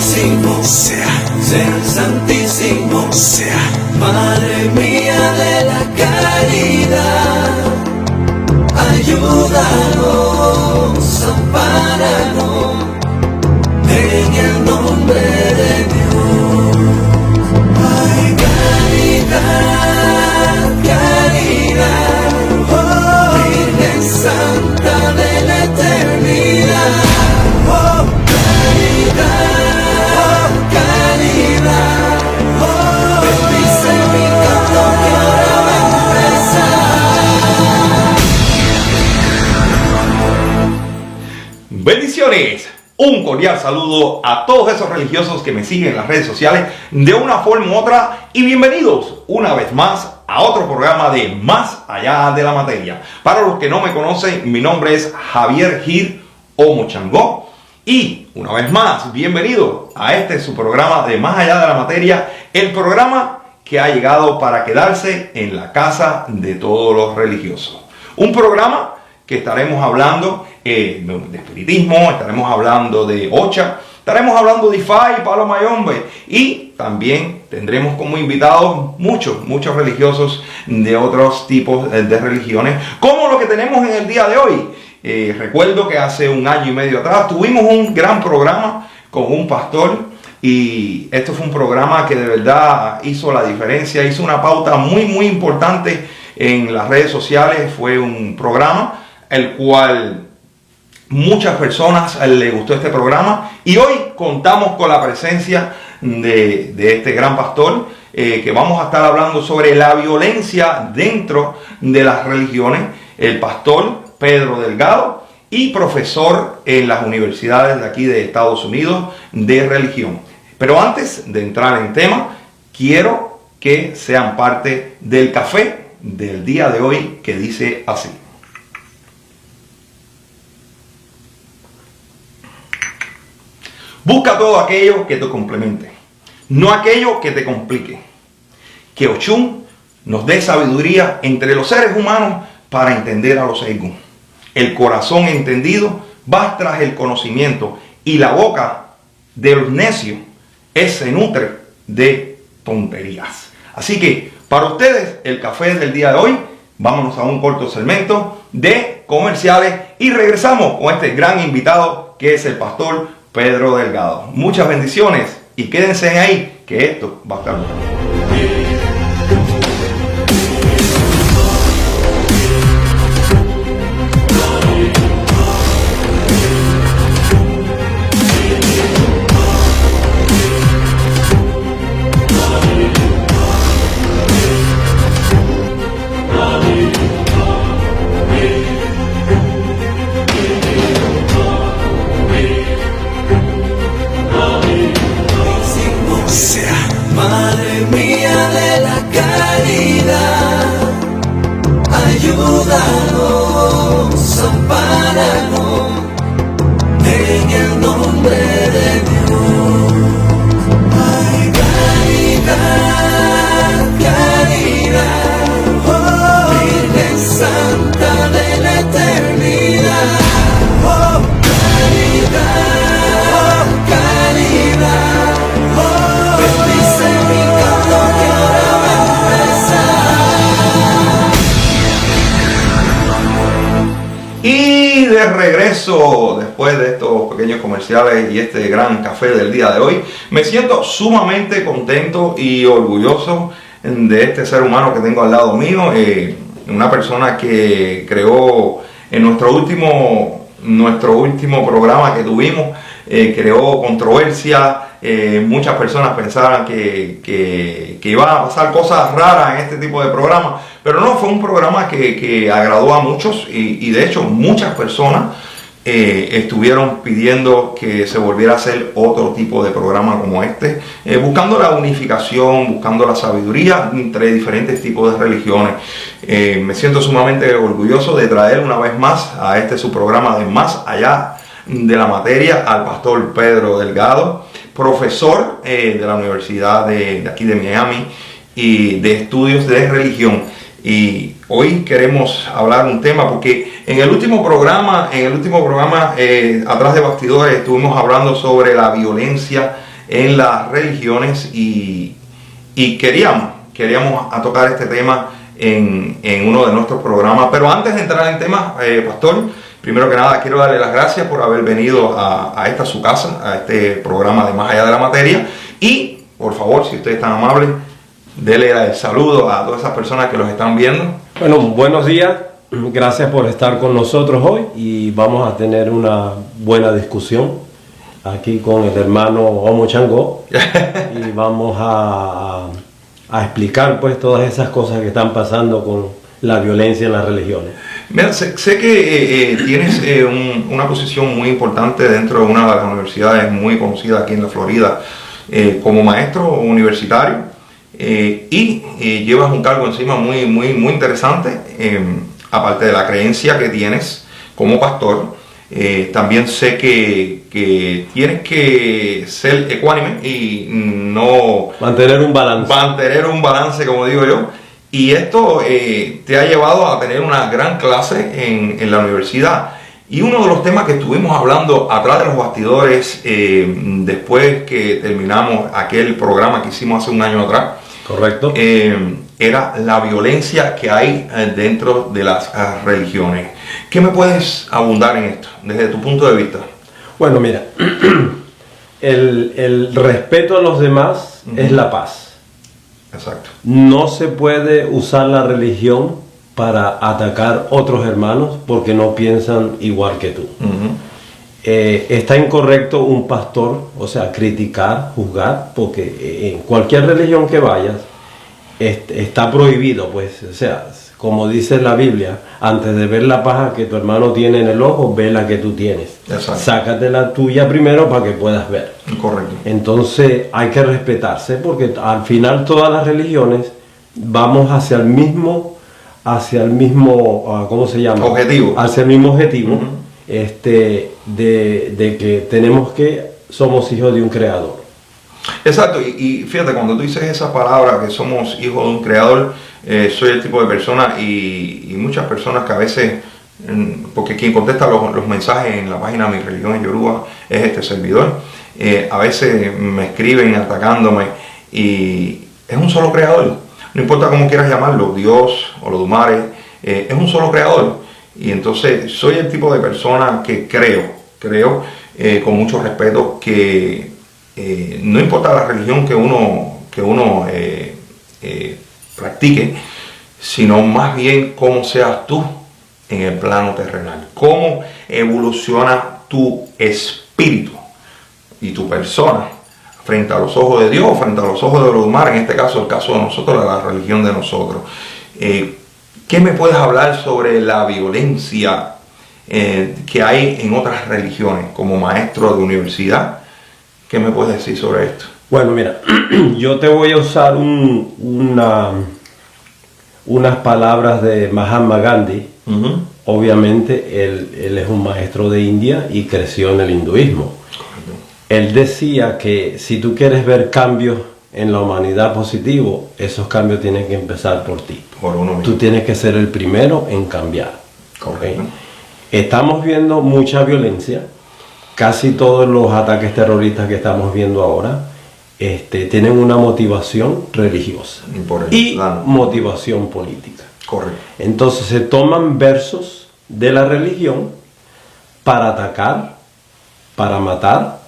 Santísimo sea el Santísimo sea, Madre mía de la caridad, ayúdanos, ampáranos, en el nombre de Dios. Ay, caridad, caridad, oh, Virgen Santa de la eternidad, oh, caridad, caridad, oh, bendice mi canto que ahora va a empezar. Bendiciones. Un cordial saludo a todos esos religiosos que me siguen en las redes sociales de una forma u otra y bienvenidos una vez más a otro programa de Más Allá de la Materia. Para los que no me conocen, mi nombre es Javier Gil o Mochangó y una vez más, bienvenido a este su programa de Más Allá de la Materia, el programa que ha llegado para quedarse en la casa de todos los religiosos. Un programa que estaremos hablando de espiritismo, estaremos hablando de Ocha, estaremos hablando de Ifá y Palo Mayombe y también tendremos como invitados muchos religiosos de otros tipos de religiones, como lo que tenemos en el día de hoy. Recuerdo que hace un año y medio atrás tuvimos un gran programa con un pastor y esto fue un programa que de verdad hizo la diferencia, hizo una pauta muy importante en las redes sociales. Fue un programa el cual muchas personas les gustó este programa y hoy contamos con la presencia de este gran pastor que vamos a estar hablando sobre la violencia dentro de las religiones, el pastor Pedro Delgado y profesor en las universidades de aquí de Estados Unidos de religión. Pero antes de entrar en tema, quiero que sean parte del café del día de hoy que dice así. Busca todo aquello que te complemente, no aquello que te complique. Que Ochun nos dé sabiduría entre los seres humanos para entender a los Eigun. El corazón entendido va tras el conocimiento y la boca de los necios se nutre de tonterías. Así que para ustedes el café del día de hoy, vámonos a un corto segmento de comerciales y regresamos con este gran invitado que es el pastor Pedro Delgado. Muchas bendiciones y quédense ahí que esto va a estar bueno. Madre mía de la caridad, ayúdanos, ampáranos, en el nombre de Dios. Ay, caridad, caridad, oh, Virgen Santa de la eternidad, oh, caridad, caridad, oh, bendice mi canto que ahora va a empezar. Y de regreso, después de estos pequeños comerciales y este gran café del día de hoy, me siento sumamente contento y orgulloso de este ser humano que tengo al lado mío, una persona que creó en nuestro último programa que tuvimos, creó controversia. Muchas personas pensaban que iban a pasar cosas raras en este tipo de programas, pero no, fue un programa que agradó a muchos y de hecho muchas personas estuvieron pidiendo que se volviera a hacer otro tipo de programa como este, buscando la unificación, buscando la sabiduría entre diferentes tipos de religiones. Me siento sumamente orgulloso de traer una vez más a este su programa de Más Allá de la Materia al pastor Pedro Delgado, profesor de la Universidad de aquí de Miami y de estudios de religión. Y hoy queremos hablar un tema porque en el último programa, atrás de bastidores, estuvimos hablando sobre la violencia en las religiones y queríamos a tocar este tema en uno de nuestros programas. Pero antes de entrar en temas, pastor, primero que nada quiero darle las gracias por haber venido a esta su casa, a este programa de Más Allá de la Materia. Y por favor, si usted es tan amable, dele el saludo a todas esas personas que los están viendo. Bueno, buenos días. Gracias por estar con nosotros hoy y vamos a tener una buena discusión aquí con el hermano Omo Changó y vamos a explicar pues todas esas cosas que están pasando con la violencia en las religiones. Mira, sé que tienes una posición muy importante dentro de una de las universidades muy conocidas aquí en la Florida como maestro universitario y llevas un cargo encima muy interesante. Aparte de la creencia que tienes como pastor, también sé que tienes que ser ecuánime y no... Mantener un balance. Mantener un balance, como digo yo. Y esto te ha llevado a tener una gran clase en la universidad. Y uno de los temas que estuvimos hablando atrás de los bastidores, después que terminamos aquel programa que hicimos hace un año atrás, correcto, era la violencia que hay dentro de las religiones. ¿Qué me puedes abundar en esto, desde tu punto de vista? Bueno, mira, el respeto a los demás es la paz. Exacto. No se puede usar la religión para atacar otros hermanos porque no piensan igual que tú. Está incorrecto un pastor, o sea, criticar, juzgar, porque en cualquier religión que vayas está prohibido, pues, o sea, como dice la Biblia, antes de ver la paja que tu hermano tiene en el ojo, ve la que tú tienes. Exacto. Sácate la tuya primero para que puedas ver. Correcto. Entonces hay que respetarse porque al final todas las religiones vamos hacia el mismo, ¿cómo se llama? Objetivo. Hacia el mismo objetivo, de que somos hijos de un creador. Exacto, y fíjate, cuando tú dices esa palabra que somos hijos de un creador, soy el tipo de persona y muchas personas que a veces, porque quien contesta los mensajes en la página Mi Religión es Yoruba es este servidor, a veces me escriben atacándome y es un solo creador, no importa cómo quieras llamarlo, Dios o los Dumares, es un solo creador. Y entonces soy el tipo de persona que creo con mucho respeto que no importa la religión que uno practique, sino más bien cómo seas tú en el plano terrenal, cómo evoluciona tu espíritu y tu persona frente a los ojos de Dios, frente a los ojos de los demás, en este caso el caso de nosotros, la religión de nosotros. ¿Qué me puedes hablar sobre la violencia que hay en otras religiones como maestro de universidad? ¿Qué me puedes decir sobre esto? Bueno, mira, yo te voy a usar unas palabras de Mahatma Gandhi. Obviamente él es un maestro de India y creció en el hinduismo. Él decía que si tú quieres ver cambios en la humanidad positivo, esos cambios tienen que empezar por ti. Por uno mismo. Tú tienes que ser el primero en cambiar. Correcto. ¿Okay? Estamos viendo mucha violencia. Casi todos los ataques terroristas que estamos viendo ahora tienen una motivación religiosa y motivación política. Correcto. Entonces se toman versos de la religión para atacar, para matar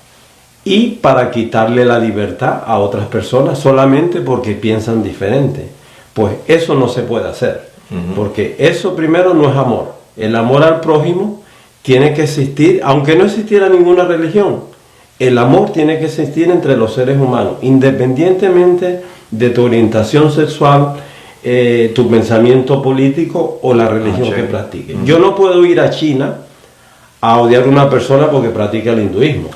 y para quitarle la libertad a otras personas solamente porque piensan diferente. Pues eso no se puede hacer, porque eso primero no es amor. El amor al prójimo tiene que existir, aunque no existiera ninguna religión, el amor tiene que existir entre los seres humanos, independientemente de tu orientación sexual, tu pensamiento político o la religión que practiques. Yo no puedo ir a China a odiar a una persona porque practica el hinduismo.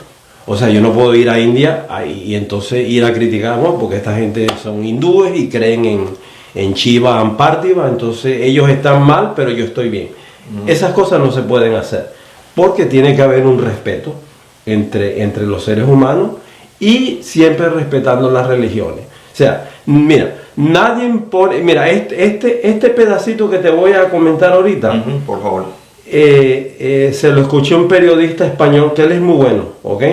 O sea, yo no puedo ir a India y entonces ir a criticar, no, porque esta gente son hindúes y creen en Shiva and Partiva, entonces ellos están mal, pero yo estoy bien. Esas cosas no se pueden hacer, porque tiene que haber un respeto entre los seres humanos y siempre respetando las religiones. O sea, mira, nadie impone, mira, este pedacito que te voy a comentar ahorita, por favor. Se lo escuché a un periodista español que él es muy bueno, ¿ok?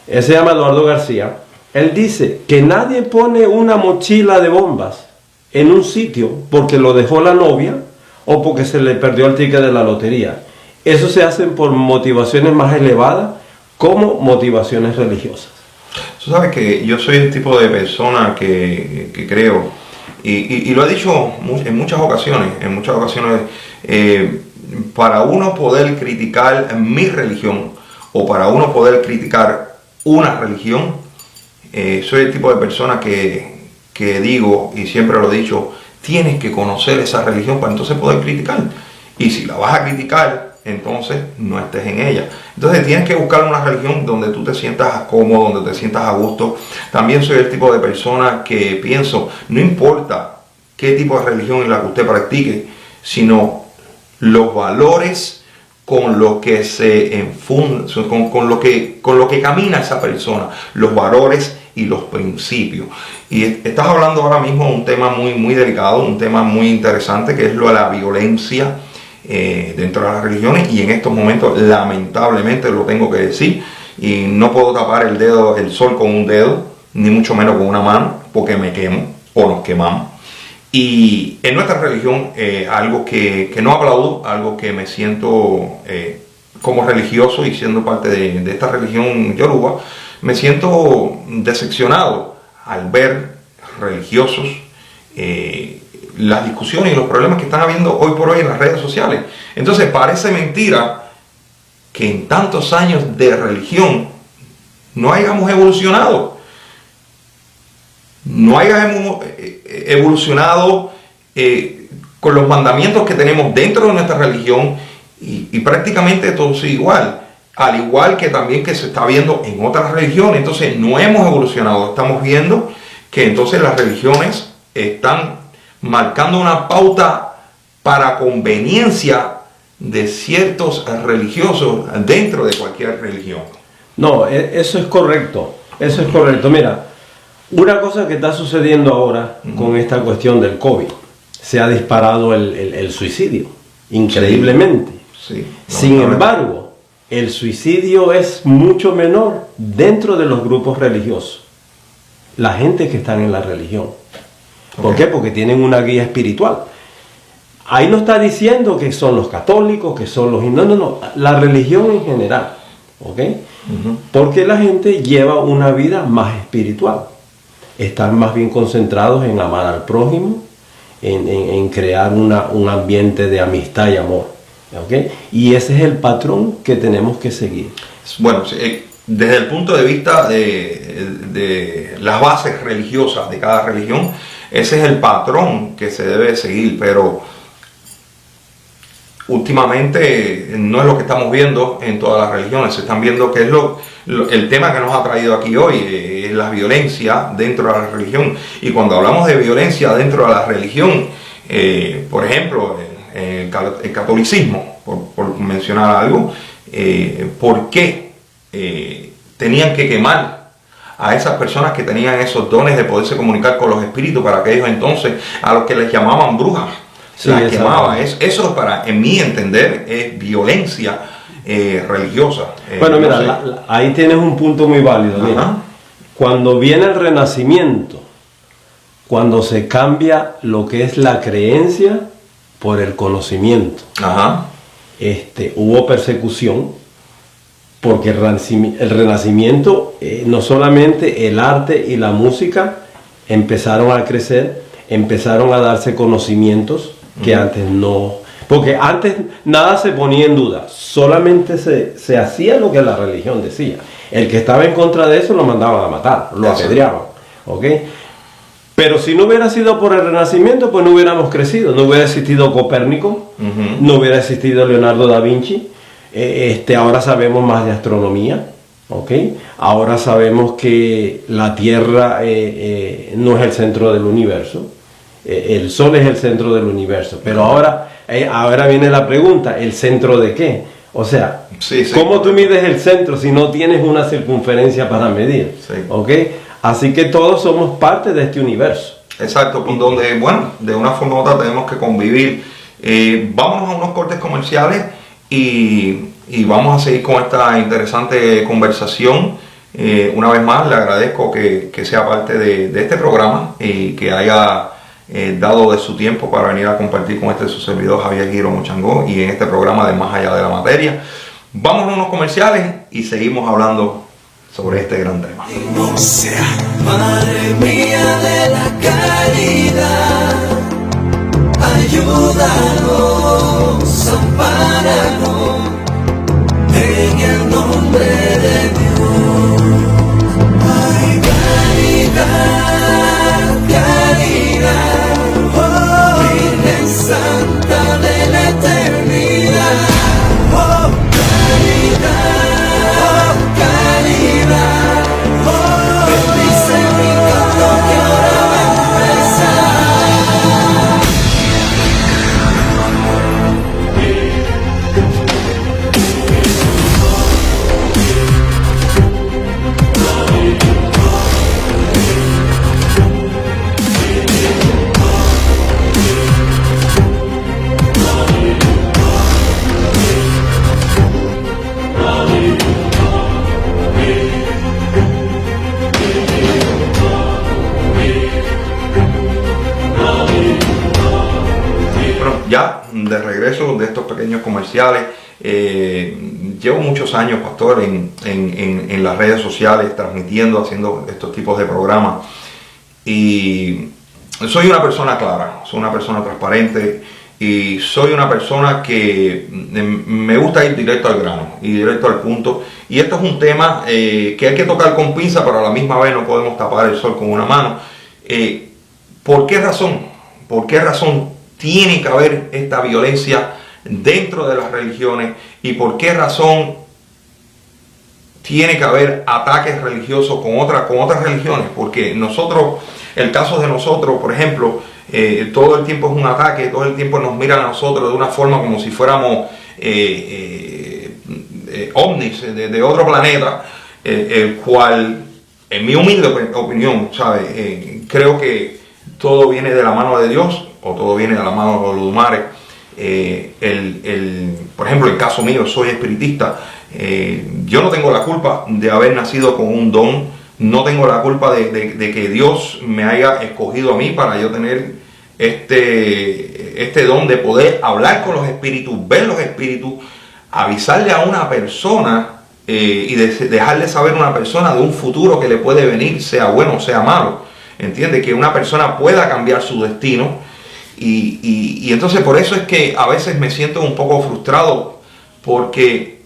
él se llama Eduardo García, él dice que nadie pone una mochila de bombas en un sitio porque lo dejó la novia o porque se le perdió el ticket de la lotería. Eso se hace por motivaciones más elevadas como motivaciones religiosas. Tú sabes que yo soy el tipo de persona que creo, y lo he dicho en muchas ocasiones, para uno poder criticar mi religión o para uno poder criticar una religión, soy el tipo de persona que digo, y siempre lo he dicho, tienes que conocer esa religión para entonces poder criticar. Y si la vas a criticar, entonces no estés en ella. Entonces tienes que buscar una religión donde tú te sientas cómodo, donde te sientas a gusto. También soy el tipo de persona que pienso, no importa qué tipo de religión en la que usted practique, sino los valores con los que se enfunda, con lo que camina esa persona, los valores y los principios. Y estás hablando ahora mismo de un tema muy delicado, un tema muy interesante, que es lo de la violencia dentro de las religiones, y en estos momentos lamentablemente lo tengo que decir, y no puedo tapar el sol con un dedo, ni mucho menos con una mano, porque me quemo o nos quemamos. Y en nuestra religión, algo que no aplaudo, algo que me siento como religioso y siendo parte de esta religión yoruba, me siento decepcionado al ver religiosos las discusiones y los problemas que están habiendo hoy por hoy en las redes sociales. Entonces parece mentira que en tantos años de religión no hayamos evolucionado. No hayamos evolucionado con los mandamientos que tenemos dentro de nuestra religión, y prácticamente todo sigue igual. Al igual que también que se está viendo en otras religiones. Entonces no hemos evolucionado. Estamos viendo que entonces las religiones están marcando una pauta para conveniencia de ciertos religiosos dentro de cualquier religión. No, eso es correcto. Eso es correcto. Mira, una cosa que está sucediendo ahora con esta cuestión del COVID, se ha disparado el suicidio, increíblemente. Sí, Sin embargo, el suicidio es mucho menor dentro de los grupos religiosos. La gente que está en la religión. ¿Por qué? Porque tienen una guía espiritual. Ahí no está diciendo que son los católicos, que son los... No. La religión en general. ¿Ok? Porque la gente lleva una vida más espiritual. Están más bien concentrados en amar al prójimo, en crear un ambiente de amistad y amor. ¿Okay? Y ese es el patrón que tenemos que seguir. Bueno, desde el punto de vista de las bases religiosas de cada religión, ese es el patrón que se debe seguir, pero últimamente no es lo que estamos viendo en todas las religiones. Se están viendo que es el tema que nos ha traído aquí hoy, es la violencia dentro de la religión. Y cuando hablamos de violencia dentro de la religión, por ejemplo, el catolicismo, por mencionar algo, ¿por qué tenían que quemar a esas personas que tenían esos dones de poderse comunicar con los espíritus, para que ellos entonces, a los que les llamaban brujas, sí, las quemaban? Eso, en mi entender, es violencia religiosa. Bueno, mira, ahí tienes un punto muy válido. Mira, cuando viene el Renacimiento, cuando se cambia lo que es la creencia por el conocimiento, hubo persecución, porque el Renacimiento, no solamente el arte y la música empezaron a crecer, empezaron a darse conocimientos que antes no, porque antes nada se ponía en duda, solamente se hacía lo que la religión decía. El que estaba en contra de eso lo mandaban a matar, lo apedreaban, ¿ok? Pero si no hubiera sido por el Renacimiento, pues no hubiéramos crecido. No hubiera existido Copérnico, no hubiera existido Leonardo da Vinci. Ahora sabemos más de astronomía, ¿ok? Ahora sabemos que la Tierra no es el centro del universo. El Sol es el centro del universo. Pero ahora viene la pregunta, ¿el centro de qué? O sea, ¿cómo tú mides el centro si no tienes una circunferencia para medir? ¿Ok? Así que todos somos parte de este universo. Exacto, donde, bueno, de una forma u otra tenemos que convivir. Vámonos a unos cortes comerciales y vamos a seguir con esta interesante conversación Una vez más le agradezco que sea parte de este programa y que haya dado de su tiempo para venir a compartir con su servidor Javier Guiro Mochangó y en este programa de Más Allá de la Materia. Vamos a unos comerciales y seguimos hablando sobre este gran tema. No sea, Madre mía de la caridad, ayúdanos, ampáranos, en el nombre de Dios. Ay, caridad, caridad, oh, Virgen Santa de la eternidad, oh, caridad, caridad, oh, bendice mi canto que ahora va a empezar. Ya de regreso de estos pequeños comerciales, llevo muchos años, pastor, en las redes sociales, transmitiendo, haciendo estos tipos de programas, y soy una persona clara, soy una persona transparente y soy una persona que me gusta ir directo al grano y directo al punto, y esto es un tema que hay que tocar con pinza, pero a la misma vez no podemos tapar el sol con una mano. ¿Por qué razón? ¿Por qué razón tiene que haber esta violencia dentro de las religiones? ¿Y por qué razón tiene que haber ataques religiosos con otras religiones? Porque nosotros, el caso de nosotros, por ejemplo, todo el tiempo es un ataque, todo el tiempo nos miran a nosotros de una forma como si fuéramos ovnis de otro planeta, el cual, en mi humilde opinión, ¿sabe? Creo que todo viene de la mano de Dios, o todo viene de la mano de los lumares. Por ejemplo, en el caso mío, soy espiritista. Yo no tengo la culpa de haber nacido con un don, no tengo la culpa de que Dios me haya escogido a mí para yo tener este don de poder hablar con los espíritus, ver los espíritus, avisarle a una persona y dejarle saber a una persona de un futuro que le puede venir, sea bueno o sea malo. Entiende que una persona pueda cambiar su destino. Y entonces por eso es que a veces me siento un poco frustrado, porque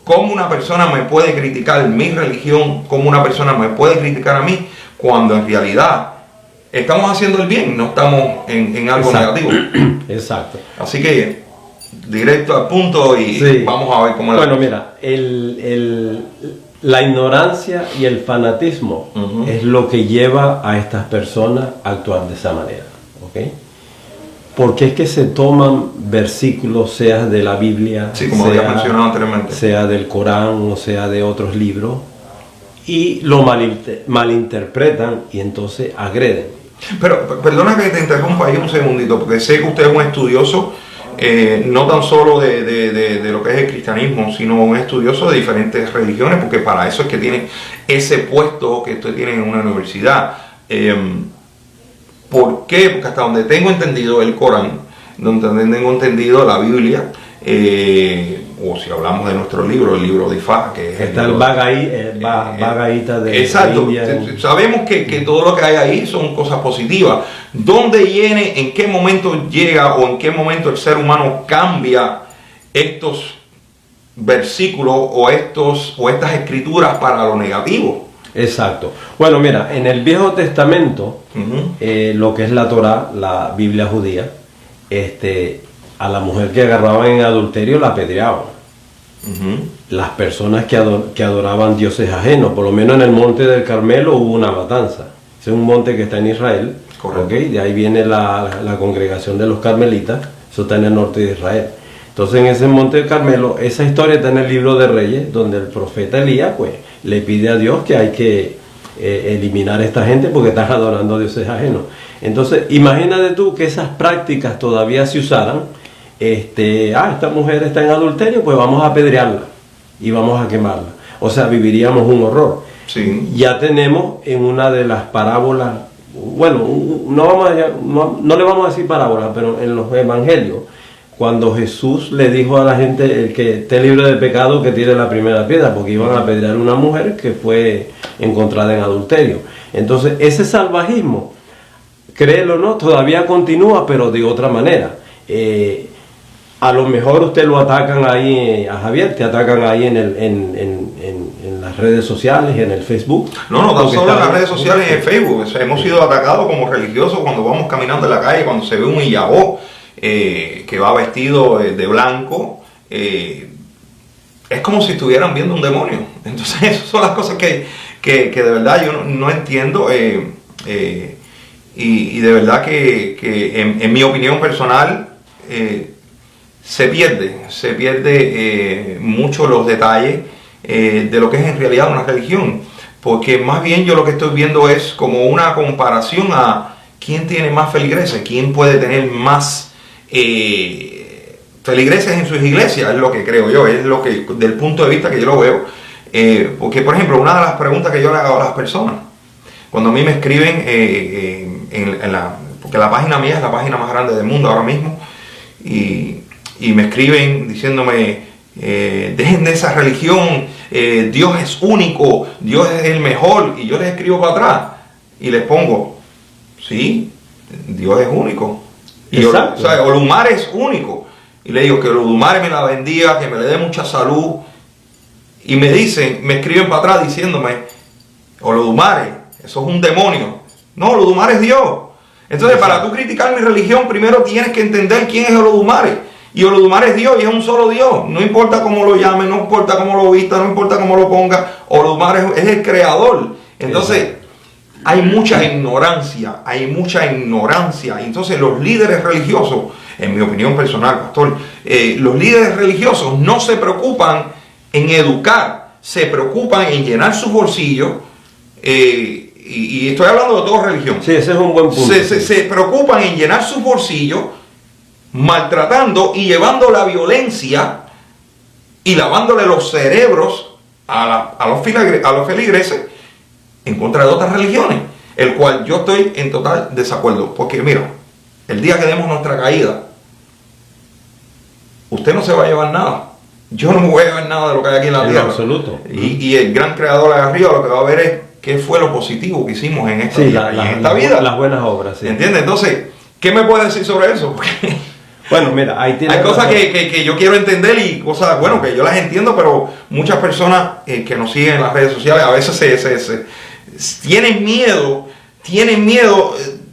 cómo una persona me puede criticar mi religión, cómo una persona me puede criticar a mí, cuando en realidad estamos haciendo el bien, no estamos en algo Exacto. negativo. Exacto. Así que directo al punto y Sí. vamos a ver cómo Bueno, mira, la ignorancia y el fanatismo Ujú. es lo que lleva a estas personas a actuar de esa manera, ¿ok? Porque es que se toman versículos, sea de la Biblia, Sí, como había mencionado anteriormente. sea del Corán o sea de otros libros, y lo malinterpretan y entonces agreden. Pero perdona que te interrumpa ahí un segundito, porque sé que usted es un estudioso, no tan solo de lo que es el cristianismo, sino un estudioso de diferentes religiones, porque para eso es que tiene ese puesto que usted tiene en una universidad. ¿Por qué? Porque hasta donde tengo entendido el Corán, donde tengo entendido la Biblia, o si hablamos de nuestro libro, el libro de Ifá, que es Está el Bhagavad Gita de exacto. India. Sabemos que todo lo que hay ahí son cosas positivas. ¿Dónde viene, en qué momento llega o en qué momento el ser humano cambia estos versículos o estas escrituras para lo negativo? Exacto. Bueno, mira, en el Viejo Testamento, lo que es la Torá, la Biblia judía, a la mujer que agarraban en adulterio la apedreaban. Las personas que adoraban dioses ajenos, por lo menos en el monte del Carmelo hubo una matanza. Ese es un monte que está en Israel. Correcto. ¿Okay? De ahí viene la congregación de los carmelitas, eso está en el norte de Israel. Entonces en ese monte del Carmelo, esa historia está en el libro de Reyes, donde el profeta Elías pues le pide a Dios que hay que eliminar a esta gente porque están adorando a dioses ajenos. Entonces imagínate tú que esas prácticas todavía se usaran. Esta mujer está en adulterio, pues vamos a apedrearla y vamos a quemarla. O sea, viviríamos un horror. Sí. Ya tenemos en una de las parábolas, bueno, no le vamos a decir parábolas, pero en los evangelios, cuando Jesús le dijo a la gente, el que esté libre de pecado, que tire la primera piedra, porque iban a apedrear a una mujer que fue encontrada en adulterio. Entonces, ese salvajismo, créelo o no, todavía continúa, pero de otra manera. A lo mejor usted lo atacan ahí, a Javier, te atacan ahí en las redes sociales, en el Facebook. No tan solo en las redes sociales y en Facebook. O sea, hemos sido atacados como religiosos cuando vamos caminando en la calle, cuando se ve un iyabó que va vestido de blanco. Es como si estuvieran viendo un demonio. Entonces, esas son las cosas que de verdad yo no entiendo. Y de verdad que en mi opinión personal, se pierde mucho los detalles de lo que es en realidad una religión, porque más bien yo lo que estoy viendo es como una comparación a quién tiene más feligreses, quién puede tener más feligreses en sus iglesias, es lo que creo yo, es lo que del punto de vista que yo lo veo, porque por ejemplo una de las preguntas que yo le hago a las personas cuando a mí me escriben porque la página mía es la página más grande del mundo ahora mismo, y me escriben diciéndome, dejen de esa religión, Dios es único, Dios es el mejor, y yo les escribo para atrás y les pongo, sí, Dios es único, y Oludumare es único, y le digo que Oludumare me la bendiga, que me le dé mucha salud, y me escriben para atrás diciéndome, Oludumare, eso es un demonio. No, Oludumare es Dios. Entonces, para tú criticar mi religión, primero tienes que entender quién es Oludumare. Y Oludumare es Dios y es un solo Dios. No importa cómo lo llame, no importa cómo lo vista, no importa cómo lo ponga. Oludumare es el creador. Entonces, hay mucha ignorancia. Y entonces los líderes religiosos, en mi opinión personal, pastor, los líderes religiosos no se preocupan en educar, se preocupan en llenar sus bolsillos. Y estoy hablando de toda religión. Sí, ese es un buen punto. Se preocupan en llenar sus bolsillos, maltratando y llevando la violencia y lavándole los cerebros a los feligreses en contra de otras religiones, el cual yo estoy en total desacuerdo, porque mira, el día que demos nuestra caída, usted no se va a llevar nada, yo no me voy a llevar nada de lo que hay aquí en la tierra, absoluto. Y el gran creador allá arriba lo que va a ver es qué fue lo positivo que hicimos en esta, vida, las buenas obras, sí. ¿Entiendes? Entonces, ¿qué me puede decir sobre eso? Bueno, mira, ahí tiene hay cosas que yo quiero entender y cosas, bueno, que yo las entiendo, pero muchas personas que nos siguen en las redes sociales a veces tienen miedo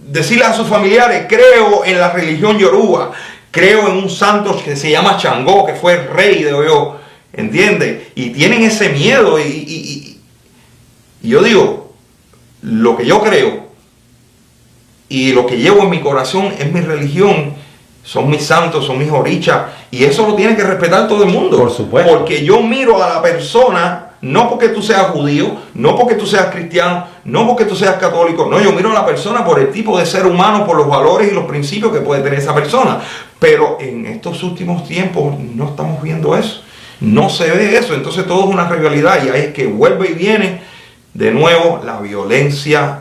decirle a sus familiares, creo en la religión yoruba, creo en un santo que se llama Changó, que fue el rey de Oyo, ¿entiendes? Y tienen ese miedo y yo digo, lo que yo creo y lo que llevo en mi corazón es mi religión, son mis santos, son mis orichas, y eso lo tiene que respetar todo el mundo. Por supuesto. Porque yo miro a la persona, no porque tú seas judío, no porque tú seas cristiano, no porque tú seas católico, no, yo miro a la persona por el tipo de ser humano, por los valores y los principios que puede tener esa persona. Pero en estos últimos tiempos no estamos viendo eso, no se ve eso, entonces todo es una rivalidad, y ahí es que vuelve y viene de nuevo la violencia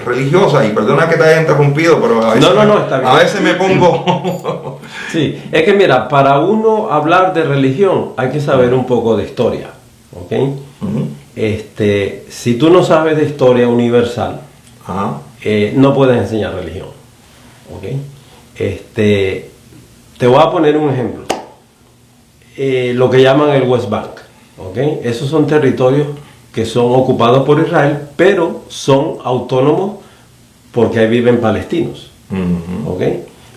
religiosa. Y perdona que te haya interrumpido, pero a veces, está bien. A veces me pongo sí, es que mira, para uno hablar de religión hay que saber un poco de historia, ¿ok? Si tú no sabes de historia universal, no puedes enseñar religión, ¿ok? Te voy a poner un ejemplo. Lo que llaman el West Bank, ¿ok? Esos son territorios que son ocupados por Israel, pero son autónomos porque ahí viven palestinos. ¿Ok?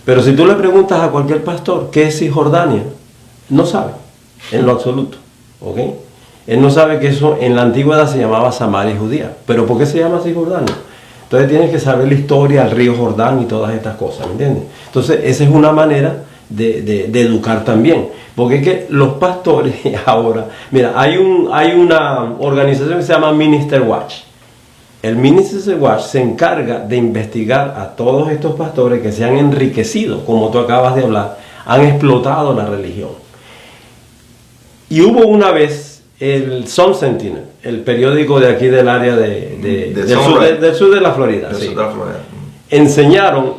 Pero si tú le preguntas a cualquier pastor qué es Cisjordania, no sabe, en lo absoluto. ¿Ok? Él no sabe que eso en la antigüedad se llamaba Samaria judía. ¿Pero por qué se llama Cisjordania? Entonces tienes que saber la historia del río Jordán y todas estas cosas, ¿me entiendes? Entonces esa es una manera de educar también, porque es que los pastores ahora, mira, hay una organización que se llama Minister Watch. El Minister Watch se encarga de investigar a todos estos pastores que se han enriquecido, como tú acabas de hablar, han explotado la religión. Y hubo una vez el Sun Sentinel, el periódico de aquí del área del sur de la Florida. Del Sí. sur de la Florida. Enseñaron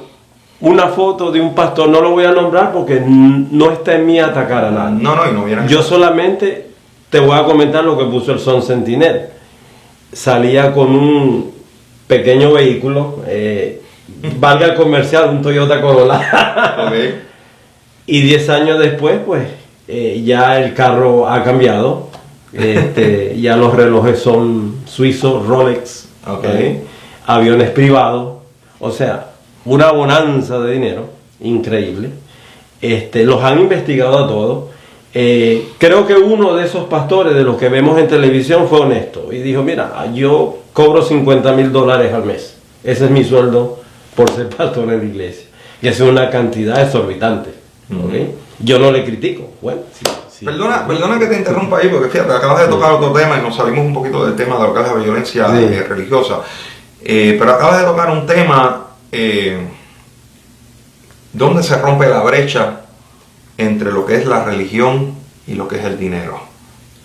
una foto de un pastor, no lo voy a nombrar porque no está en mí atacar a nadie. No, y no vieran. Yo solamente te voy a comentar lo que puso el Sun Sentinel. Salía con un pequeño vehículo, valga el comercial, un Toyota Corolla. Ok. Y 10 años después, pues, ya el carro ha cambiado. Ya los relojes son suizos, Rolex, Ok. aviones privados, o sea, una bonanza de dinero increíble. Los han investigado a todos. Creo que uno de esos pastores de los que vemos en televisión fue honesto y dijo, mira, yo cobro $50,000 al mes, ese es mi sueldo por ser pastor en la iglesia, que es una cantidad exorbitante. ¿Okay? Yo no le critico. Bueno, sí. Perdona que te interrumpa ahí, porque fíjate, acabas de tocar otro tema y nos salimos un poquito del tema de lo que es la violencia religiosa. Pero acabas de tocar un tema donde se rompe la brecha entre lo que es la religión y lo que es el dinero,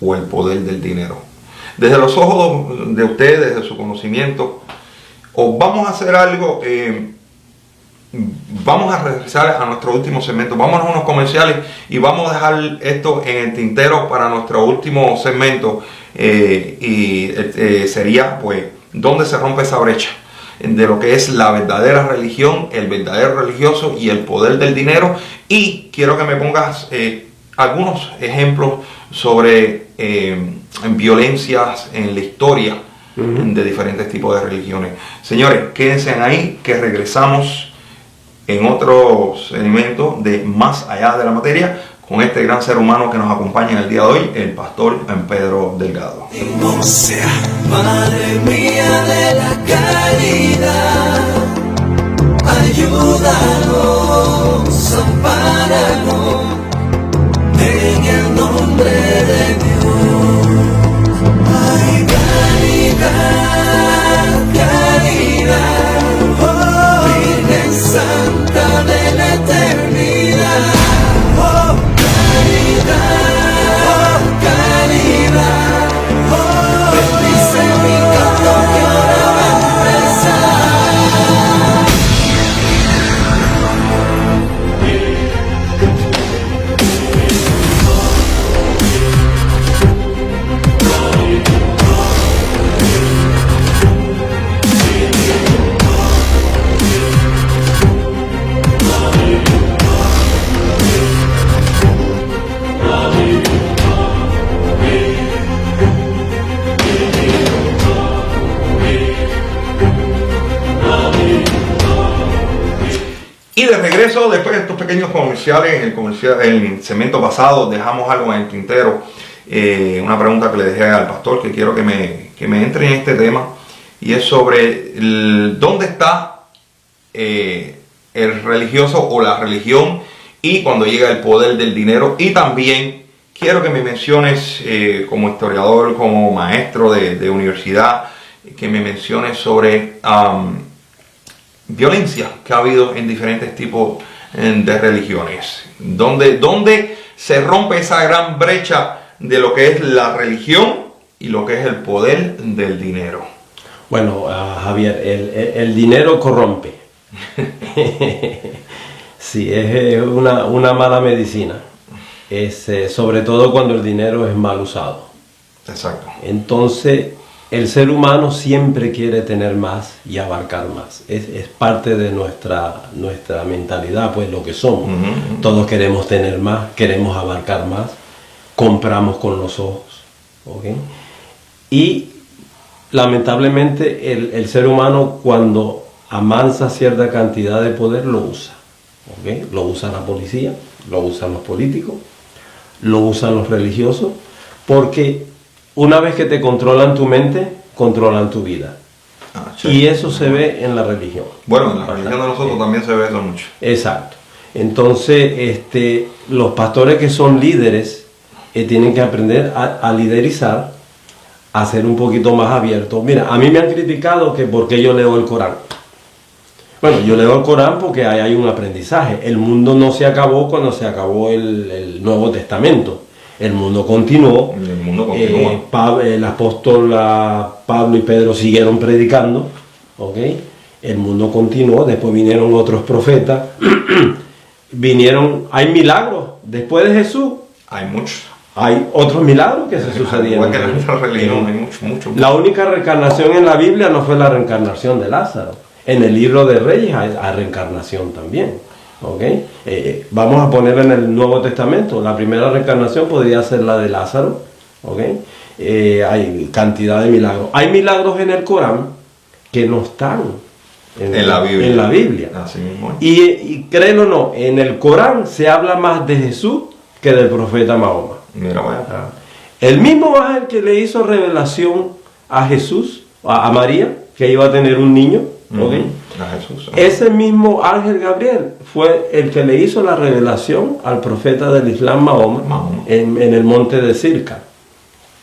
o el poder del dinero. Desde los ojos de ustedes, desde su conocimiento, os vamos a hacer algo. Vamos a regresar a nuestro último segmento. Vamos a unos comerciales y vamos a dejar esto en el tintero para nuestro último segmento. Sería, pues, ¿dónde se rompe esa brecha? De lo que es la verdadera religión, el verdadero religioso y el poder del dinero. Y quiero que me pongas algunos ejemplos sobre violencias en la historia de diferentes tipos de religiones. Señores, quédense ahí que regresamos en otros elementos de Más Allá de la Materia con este gran ser humano que nos acompaña en el día de hoy, el pastor Pedro Delgado. No sea, Madre mía de la caridad, ayúdanos, ampáranos, en el nombre de Dios. Ay, caridad, caridad, oh, Virgen Santa de la eternidad, oh, caridad, caridad, oh, bendice mi canto que ahora va a empezar. Y de regreso, después de estos pequeños comerciales, en el segmento pasado dejamos algo en el tintero, una pregunta que le dejé al pastor que quiero que me entre en este tema, y es sobre dónde está el religioso o la religión y cuando llega el poder del dinero. Y también quiero que me menciones como historiador, como maestro de universidad, que me menciones sobre violencia que ha habido en diferentes tipos de religiones. ¿Dónde se rompe esa gran brecha de lo que es la religión y lo que es el poder del dinero? Bueno, Javier, el dinero corrompe. Sí, es una mala medicina. Sobre todo cuando el dinero es mal usado. Exacto. Entonces, el ser humano siempre quiere tener más y abarcar más. Es parte de nuestra mentalidad, pues lo que somos. Todos queremos tener más, queremos abarcar más, compramos con los ojos. ¿Okay? Y lamentablemente el ser humano cuando amansa cierta cantidad de poder lo usa. ¿Okay? Lo usa la policía, lo usan los políticos, lo usan los religiosos, porque una vez que te controlan tu mente, controlan tu vida. Y eso se ve en la religión. Bueno, en la religión de nosotros también se ve eso mucho. Exacto. Entonces, los pastores que son líderes tienen que aprender a liderizar, a ser un poquito más abiertos. Mira, a mí me han criticado que por qué yo leo el Corán. Bueno, yo leo el Corán porque hay un aprendizaje. El mundo no se acabó cuando se acabó el Nuevo Testamento. el mundo continuó. El mundo continúa. El apóstol Pablo y Pedro siguieron predicando, ¿ok? El mundo continuó, después vinieron otros profetas, hay milagros, después de Jesús Hay muchos. hay otros milagros que se sucedieron. Igual que en nuestra religión, hay mucho. La única reencarnación en la Biblia no fue la reencarnación de Lázaro. En el libro de Reyes hay reencarnación también. ¿Okay? Vamos a poner en el Nuevo Testamento. La primera reencarnación podría ser la de Lázaro. ¿Okay? Hay cantidad de milagros. Hay milagros en el Corán que no están En la Biblia. En la Biblia. Así mismo es. Y créelo o no, en el Corán se habla más de Jesús que del profeta Mahoma. Mira, vaya. El mismo ángel que le hizo revelación a Jesús, a María, que iba a tener un niño, ¿ok? A Jesús. Ese mismo ángel Gabriel fue el que le hizo la revelación al profeta del Islam Mahoma en el monte de Sirca.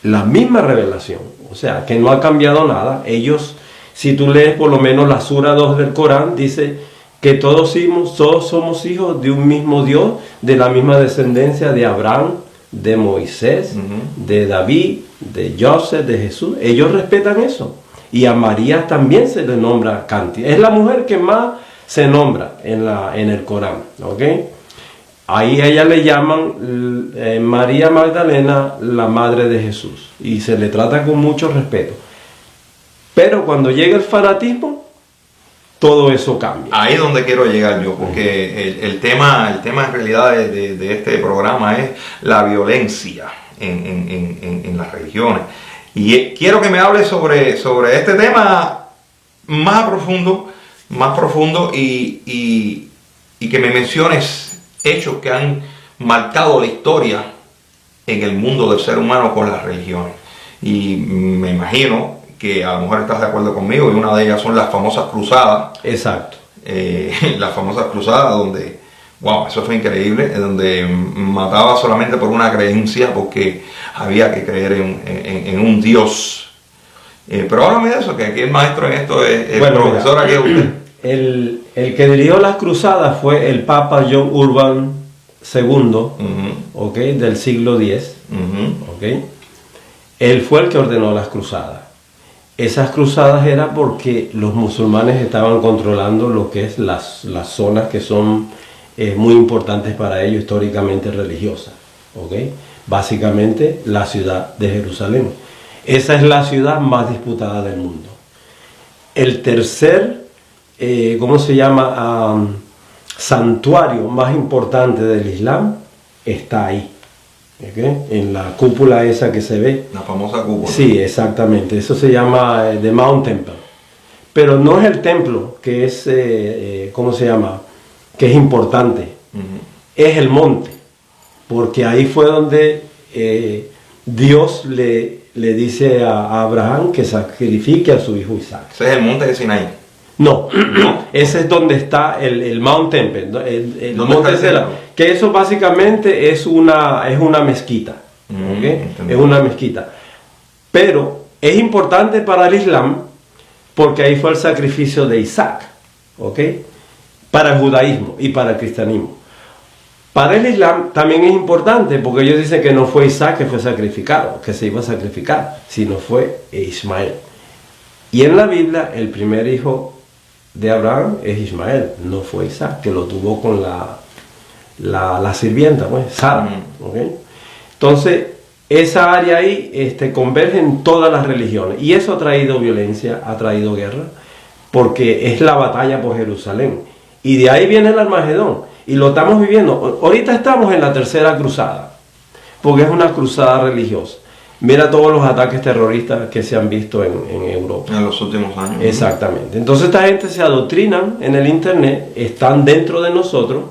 La misma revelación, o sea, que no ha cambiado nada. Ellos, si tú lees por lo menos la Sura 2 del Corán, dice que todos somos hijos de un mismo Dios, de la misma descendencia de Abraham, de Moisés, de David, de Joseph, de Jesús. Ellos respetan eso. Y a María también se le nombra cantidad. Es la mujer que más se nombra en el Corán. ¿Ok? Ahí a ella le llaman María Magdalena, la madre de Jesús. Y se le trata con mucho respeto. Pero cuando llega el fanatismo, todo eso cambia. Ahí es donde quiero llegar yo, porque el tema en realidad de este programa es la violencia en las religiones. Y quiero que me hables sobre este tema más profundo y que me menciones hechos que han marcado la historia en el mundo del ser humano con las religiones. Y me imagino que a lo mejor estás de acuerdo conmigo, y una de ellas son las famosas cruzadas. Exacto. Las famosas cruzadas donde, wow, eso fue increíble, donde mataba solamente por una creencia, porque había que creer en un Dios. Pero háblame de eso, que aquí el maestro en esto es el profesor, aquí es usted. El que dirigió las cruzadas fue el Papa John Urban II, ¿okay? Del siglo X. ¿Okay? Él fue el que ordenó las cruzadas. Esas cruzadas eran porque los musulmanes estaban controlando lo que es las zonas que son muy importantes para ellos, históricamente religiosas. ¿Okay? Básicamente la ciudad de Jerusalén. Esa es la ciudad más disputada del mundo. El tercer, ¿cómo se llama? Santuario más importante del Islam está ahí. ¿Okay? En la cúpula esa que se ve. La famosa cúpula. Sí, exactamente. Eso se llama The Mount Temple. Pero no es el templo que es, ¿cómo se llama? Que es importante. Es el monte. Porque ahí fue donde Dios le dice a Abraham que sacrifique a su hijo Isaac. Ese es el monte de Sinaí. No, ese es donde está el Mount Temple, el monte que eso básicamente es una mezquita, ¿okay? Es una mezquita. Pero es importante para el Islam porque ahí fue el sacrificio de Isaac, ¿okay? Para el judaísmo y para el cristianismo. Para el Islam también es importante porque ellos dicen que no fue Isaac que fue sacrificado, que se iba a sacrificar, sino fue Ismael. Y en la Biblia el primer hijo de Abraham es Ismael, no fue Isaac, que lo tuvo con la sirvienta, pues, Sara. ¿Okay? Entonces, esa área ahí converge en todas las religiones. Y eso ha traído violencia, ha traído guerra, porque es la batalla por Jerusalén. Y de ahí viene el Armagedón. Y lo estamos viviendo. Ahorita estamos en la tercera cruzada, porque es una cruzada religiosa. Mira todos los ataques terroristas que se han visto en Europa. En los últimos años. Exactamente. Entonces esta gente se adoctrinan en el internet, están dentro de nosotros,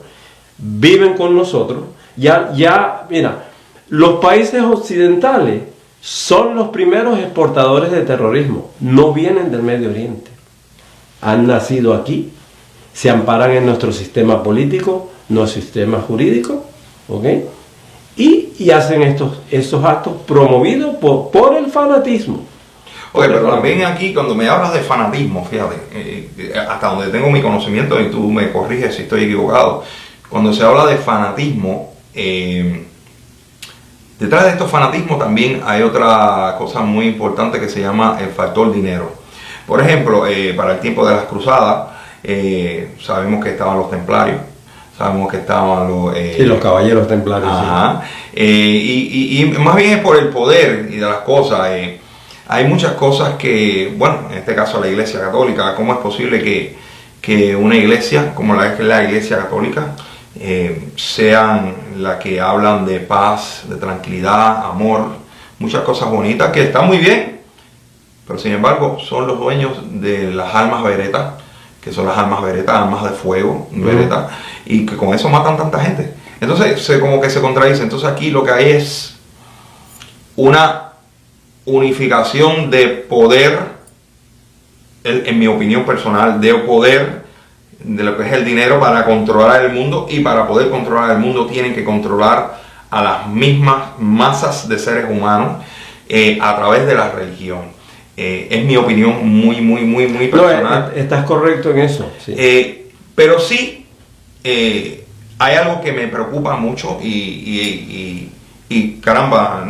viven con nosotros. Mira, los países occidentales son los primeros exportadores de terrorismo. No vienen del Medio Oriente. Han nacido aquí, se amparan en nuestro sistema político, nuestro sistema jurídico, ¿ok? Y hacen estos actos promovidos por el fanatismo. Oye, pero también aquí cuando me hablas de fanatismo, fíjate, hasta donde tengo mi conocimiento, y tú me corriges si estoy equivocado, cuando se habla de fanatismo, detrás de estos fanatismos también hay otra cosa muy importante que se llama el factor dinero. Por ejemplo, para el tiempo de las cruzadas, sabemos que estaban los templarios, sabemos que estaban los caballeros templarios. Ajá. Sí. Y más bien es por el poder y de las cosas. Hay muchas cosas que, bueno, en este caso la Iglesia Católica, ¿cómo es posible que una iglesia como la Iglesia Católica sean las que hablan de paz, de tranquilidad, amor, muchas cosas bonitas que están muy bien, pero sin embargo son los dueños de las almas beretas, que son las almas beretas, almas de fuego, beretas, y que con eso matan tanta gente? Entonces como que se contradice. Entonces aquí lo que hay es una unificación de poder, en mi opinión personal, de poder de lo que es el dinero para controlar el mundo, y para poder controlar el mundo tienen que controlar a las mismas masas de seres humanos a través de la religión. Es mi opinión muy personal. No, estás correcto en eso. Sí. Pero sí, hay algo que me preocupa mucho y caramba,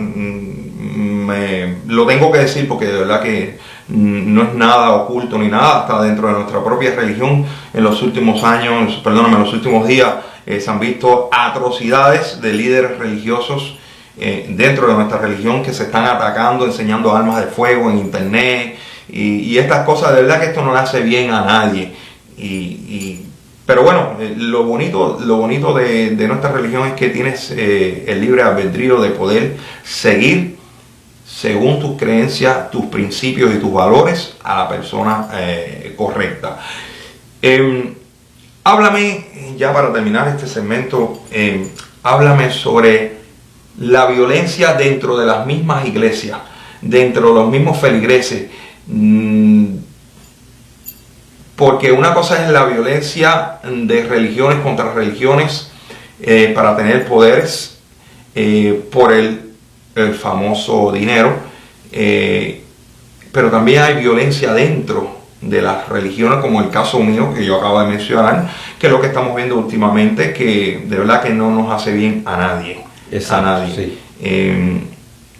lo tengo que decir porque de verdad que no es nada oculto ni nada. Hasta dentro de nuestra propia religión en los últimos años, perdóname, en los últimos días se han visto atrocidades de líderes religiosos dentro de nuestra religión que se están atacando, enseñando armas de fuego en internet y estas cosas. De verdad que esto no le hace bien a nadie. Pero bueno, lo bonito de nuestra religión es que tienes el libre albedrío de poder seguir según tus creencias, tus principios y tus valores a la persona correcta. Háblame, ya para terminar este segmento, háblame sobre la violencia dentro de las mismas iglesias, dentro de los mismos feligreses. Porque una cosa es la violencia de religiones contra religiones para tener poderes por el famoso dinero, pero también hay violencia dentro de las religiones, como el caso mío que yo acabo de mencionar, que es lo que estamos viendo últimamente, que de verdad que no nos hace bien a nadie. Exacto, a nadie. Sí.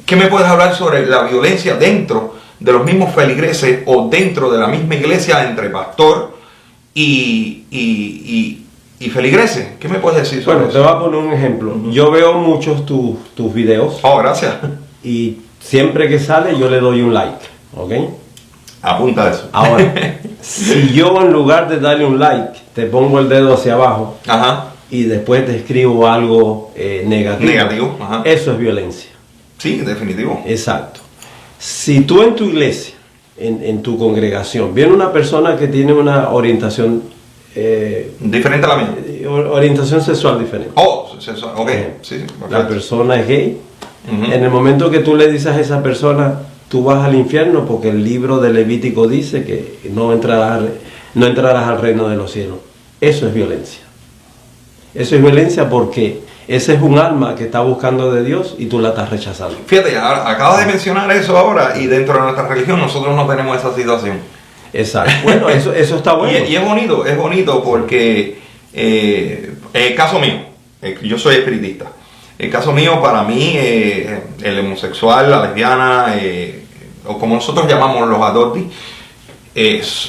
¿Qué me puedes hablar sobre la violencia dentro de los mismos feligreses o dentro de la misma iglesia entre pastor y feligreses? ¿Qué me puedes decir sobre eso? Te voy a poner un ejemplo. Yo veo muchos tus videos. Oh, gracias. Y siempre que sale yo le doy un like, ¿ok? Apunta eso. Ahora, si yo en lugar de darle un like te pongo el dedo hacia abajo, ajá, y después te escribo algo negativo, ajá, eso es violencia. Sí, definitivo. Exacto. Si tú en tu iglesia, en tu congregación, viene una persona que tiene una orientación diferente a la mía, orientación sexual diferente. Oh, sexual, ok, sí, la persona es gay. En el momento que tú le dices a esa persona, tú vas al infierno porque el libro de Levítico dice que no entrarás al reino de los cielos. Eso es violencia. Eso es violencia porque ese es un alma que está buscando de Dios y tú la estás rechazando. Fíjate, acabas de mencionar eso ahora, y dentro de nuestra religión nosotros no tenemos esa situación. Exacto. Bueno, eso está bueno. Y es bonito porque el caso mío, yo soy espiritista. El caso mío, para mí, el homosexual, la lesbiana, o como nosotros llamamos los adoptis,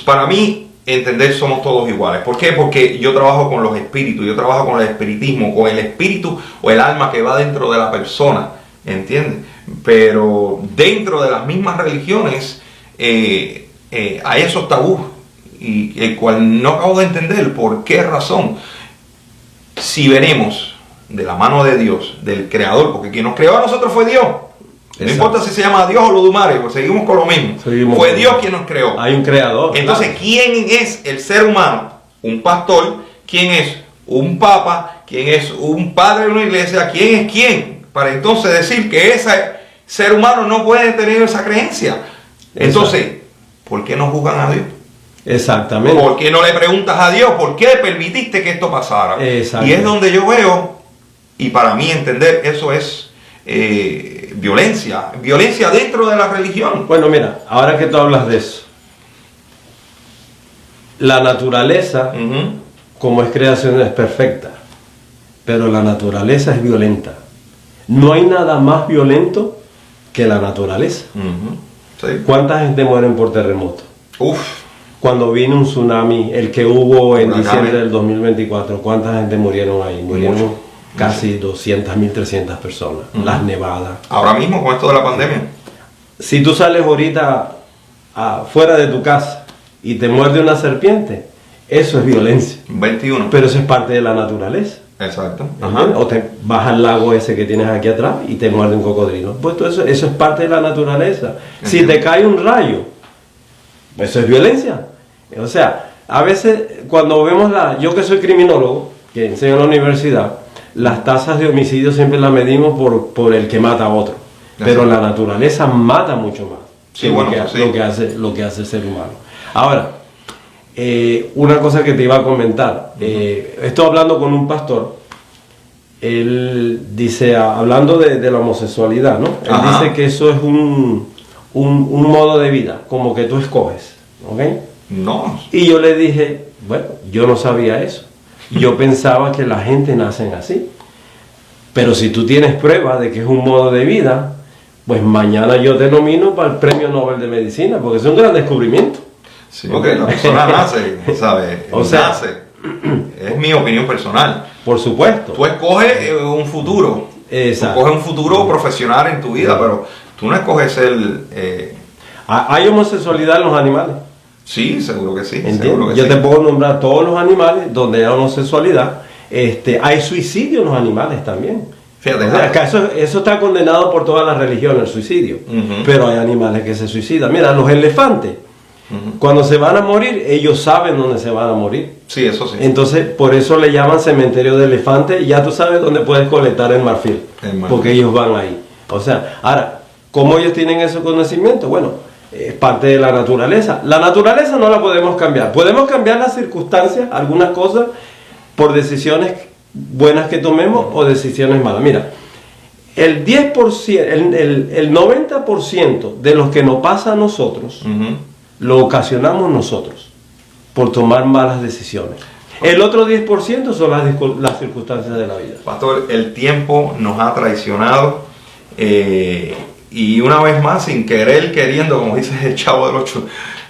para mí, entender somos todos iguales. ¿Por qué? Porque yo trabajo con los espíritus, yo trabajo con el espiritismo, con el espíritu o el alma que va dentro de la persona, ¿entiendes? Pero dentro de las mismas religiones hay esos tabús, y el cual no acabo de entender por qué razón. Si venimos de la mano de Dios, del Creador, porque quien nos creó a nosotros fue Dios. No Exacto. importa si se llama Dios o Ludumare, pues seguimos con lo mismo. Fue Dios quien nos creó. Hay un creador. Entonces, claro, ¿quién es el ser humano? Un pastor. ¿Quién es un papa? ¿Quién es un padre de una iglesia? ¿Quién es quién? Para entonces decir que ese ser humano no puede tener esa creencia. Entonces, exacto, ¿por qué no juzgan a Dios? Exactamente. ¿Por qué no le preguntas a Dios por qué permitiste que esto pasara? Y es donde yo veo, y para mí entender, eso es violencia dentro de la religión. Bueno, mira, ahora que tú hablas de eso, la naturaleza, como es creación, es perfecta, pero la naturaleza es violenta. no hay nada más violento que la naturaleza. Ujú. Sí. ¿Cuánta gente mueren por terremoto? Uf. Cuando vino un tsunami, el que hubo en Huracanes. diciembre del 2024, ¿cuánta gente murieron ahí? Murieron Mucho. casi 200.000, 300 personas. Las nevadas. Ahora mismo con esto de la pandemia. Si tú sales ahorita fuera de tu casa y te muerde una serpiente, eso es violencia. 21. Pero eso es parte de la naturaleza. Exacto. ¿Entiendes? O te vas al lago ese que tienes aquí atrás y te muerde un cocodrilo. Pues todo eso es parte de la naturaleza. Si Entiendo. te cae un rayo, eso es violencia. O sea, a veces cuando vemos yo que soy criminólogo, que enseño en la universidad, las tasas de homicidio siempre las medimos por el que mata a otro. Pero la naturaleza mata mucho más. Sí, que bueno, sí. lo que hace el ser humano. Ahora, una cosa que te iba a comentar. Estoy hablando con un pastor. Él dice, hablando de la homosexualidad, ¿no? Él Ajá. dice que eso es un modo de vida, como que tú escoges, ¿ok? No. Y yo le dije, bueno, yo no sabía eso. Yo pensaba que la gente nace así. Pero si tú tienes pruebas de que es un modo de vida, pues mañana yo te nomino para el Premio Nobel de Medicina, porque es un gran descubrimiento. Sí, porque la persona nace, ¿sabes? O sea, nace. Es mi opinión personal. Por supuesto. Tú escoges un futuro. Exacto. Tú escoges un futuro profesional en tu vida, pero tú no escoges ser... ¿Hay homosexualidad en los animales? sí, seguro que sí. ¿Entiendes? Seguro que Yo sí. te puedo nombrar todos los animales donde hay homosexualidad. Hay suicidio en los animales también. Fíjate, O sea, acá eso está condenado por todas las religiones, el suicidio. Ujú. Pero hay animales que se suicidan. Mira, los elefantes, Ujú. cuando se van a morir, ellos saben dónde se van a morir. Sí, eso sí. Entonces, por eso le llaman cementerio de elefantes. Y ya tú sabes dónde puedes colectar el marfil. El marfil. Porque ellos van ahí. O sea, ahora, ¿cómo ellos tienen ese conocimiento? Bueno, es parte de la naturaleza. La naturaleza no la podemos cambiar. Podemos cambiar las circunstancias, algunas cosas, por decisiones buenas que tomemos o decisiones malas. Mira, el 10%, el 90% de lo que nos pasa a nosotros, Ujú. lo ocasionamos nosotros por tomar malas decisiones. El otro 10% son las circunstancias de la vida. Pastor, el tiempo nos ha traicionado y una vez más, sin querer, queriendo, como dice el Chavo del Ocho,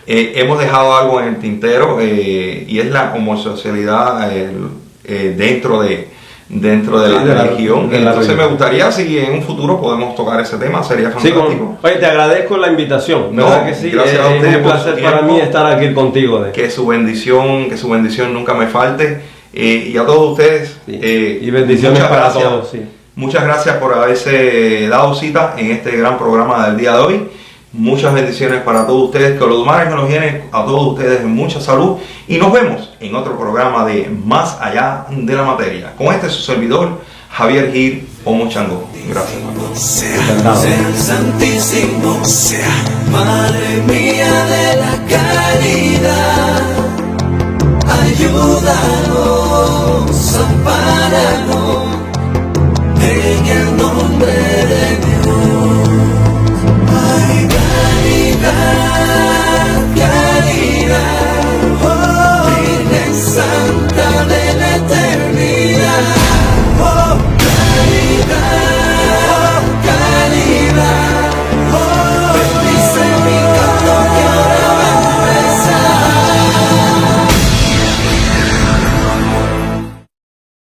hemos dejado algo en el tintero y es la homosexualidad dentro de la religión. de la Entonces religión. me gustaría si en un futuro podemos tocar ese tema, sería Sí, fantástico. oye, te agradezco la invitación, No, ¿verdad que sí? gracias a Es usted un por placer su para tiempo. mí estar aquí contigo. Que su bendición nunca me falte. Y a todos ustedes. Sí. Y bendiciones muchas para gracias. todos, sí. Muchas gracias por haberse dado cita en este gran programa del día de hoy. Muchas bendiciones para todos ustedes. Que los mares nos llenen a todos ustedes en mucha salud. Y nos vemos en otro programa de Más Allá de la Materia. Con este su servidor, Javier Gil Omo Chango. Gracias. Encantado. Sea el Santísimo, sea Madre mía de la caridad, ayúdanos, ampáranos, en el nombre de